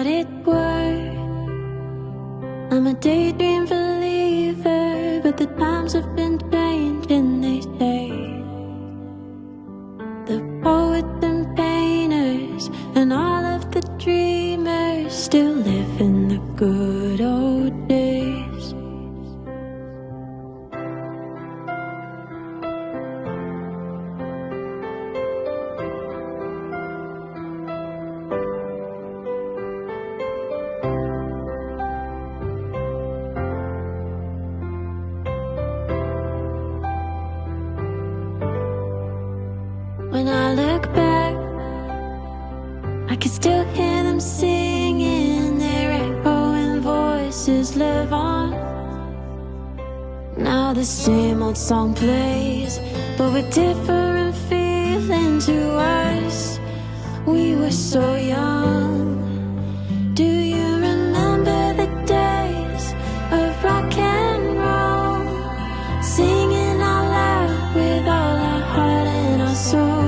it were. I'm a daydream believer, but the times have been changing, they say. The poets and painters and all of the dreamers still live in the good old days. When I look back, I can still hear them singing, their echoing voices live on. Now the same old song plays, but with different feeling to us. We were so young. Do you remember the days of rock and roll? Singing out loud with all our heart and our soul.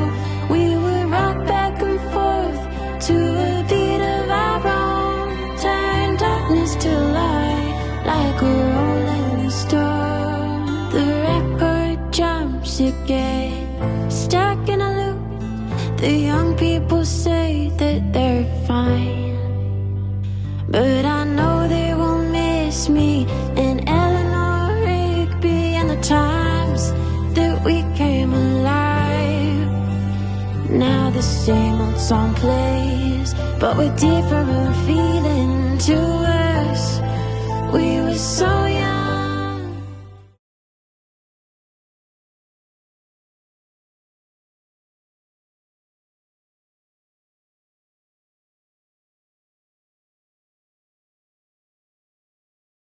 We would rock back and forth to a beat of our own. Turn darkness to light like a rolling stone. The record jumps, you get stuck in a loop. The young people say that they're fine, but I know they will miss me and Eleanor Rigby and the times that we came alive. Now the same old song plays, but with different feeling to us. We were so young.